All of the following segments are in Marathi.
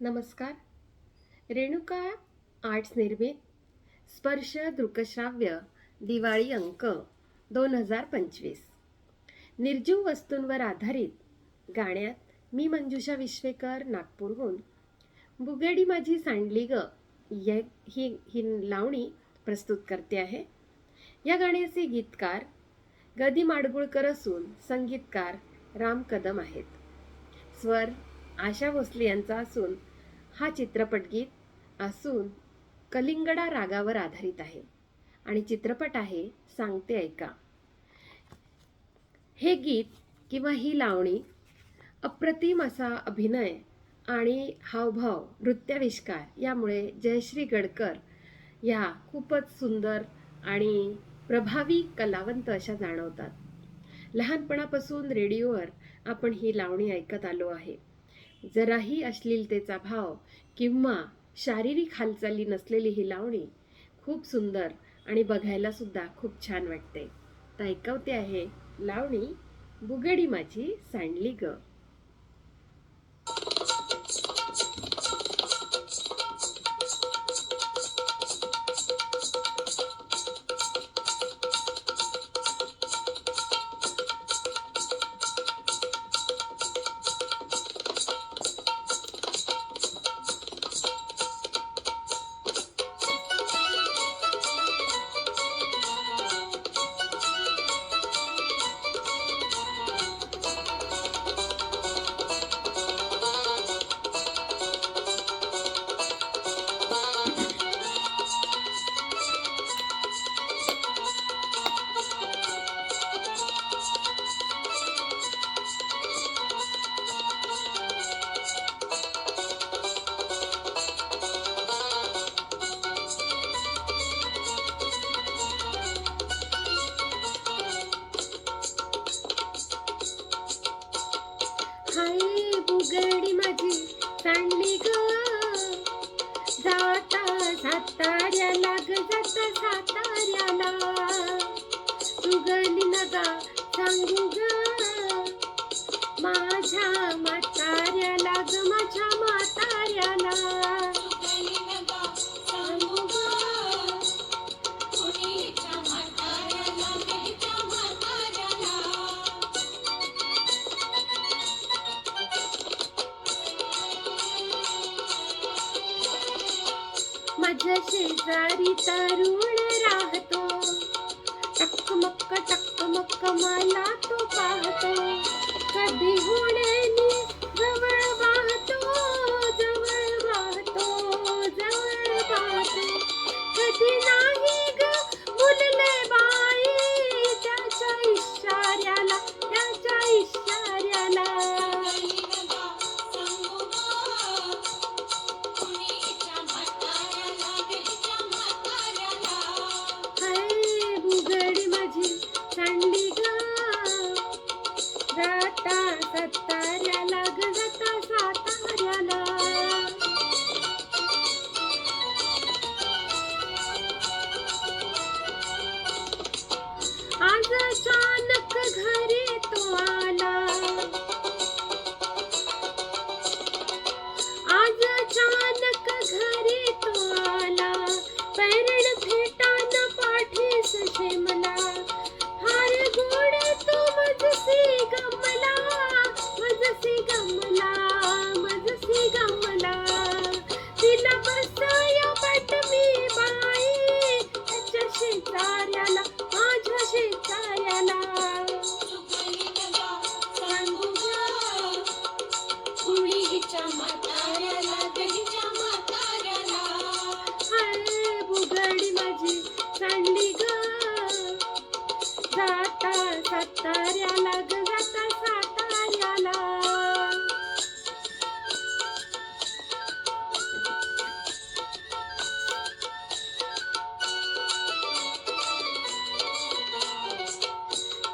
नमस्कार. रेणुका आर्ट्स निर्मित स्पर्श दृकश्राव्य दिवाळी अंक 2025 निर्जीव वस्तूंवर आधारित गाण्यात मी मंजुषा विश्वेकर नागपूरहून बुगडी माझी सांडली ग ही लावणी प्रस्तुत करते आहे. या गाण्याचे गीतकार गदी माडगुळकर असून संगीतकार राम कदम आहेत. स्वर आशा भोसले यांचा असून हा चित्रपट गीत असून कलिंगडा रागावर आधारित आहे आणि चित्रपट आहे सांगते ऐका. हे गीत किंवा ही लावणी अप्रतिम असा अभिनय आणि हावभाव नृत्याविष्कार यामुळे जयश्री गडकर या खूपच सुंदर आणि प्रभावी कलावंत अशा जाणवतात. लहानपणापासून रेडिओवर आपण ही लावणी ऐकत आलो आहे. जराही अश्लीलतेचा भाव किंवा शारीरिक हालचाली नसलेली ही लावणी खूप सुंदर आणि बघायला सुद्धा खूप छान वाटते. तर ऐकवते आहे लावणी बुगडी माझी सांडली ग. हाय बुगडी माझी सांडली ग, जाता साताऱ्याला ग, जाता साताऱ्याला, सुगली नगा सांगू ग माझ्या म्हाताऱ्याला ग, माझ्या म्हाताऱ्याला. माझ्या शेजारी तरुण राहतो, टकमक मला तो पाहतो. कधी होण्यानी जवळ वाहतो, जवळ वाहतो, जवळ वाहतो. कधी नाही ग बोलले बाई त्याच्या इशाऱ्याला, त्याच्या इशाऱ्याला. सांडली ग, जाता साताऱ्याला ग, जाता साताऱ्याला. आज अचानक घरी तो आला, आज अचानक घरी तो आला. पैरण फेटान पाठीस शेमला, हार गोड तो मजसी गमला, मजसी गमला, मजसी गमला. तिला बसाया पट मी बाई त्याच्या शेजाऱ्याला, माझ्या शेजाऱ्याला. सांगू ग कुणी हिच्या म्हाताऱ्याला, हिच्या म्हाताऱ्याला. हाय बुगडी माझी सांडली ग, जाता साताऱ्याला ग, जाता साताऱ्याला.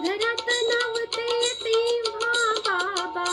घरात नावते तेव्हा बाबा,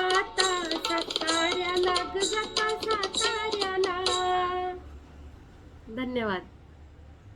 जाता साताऱ्याला ग जाता साताऱ्याला. धन्यवाद.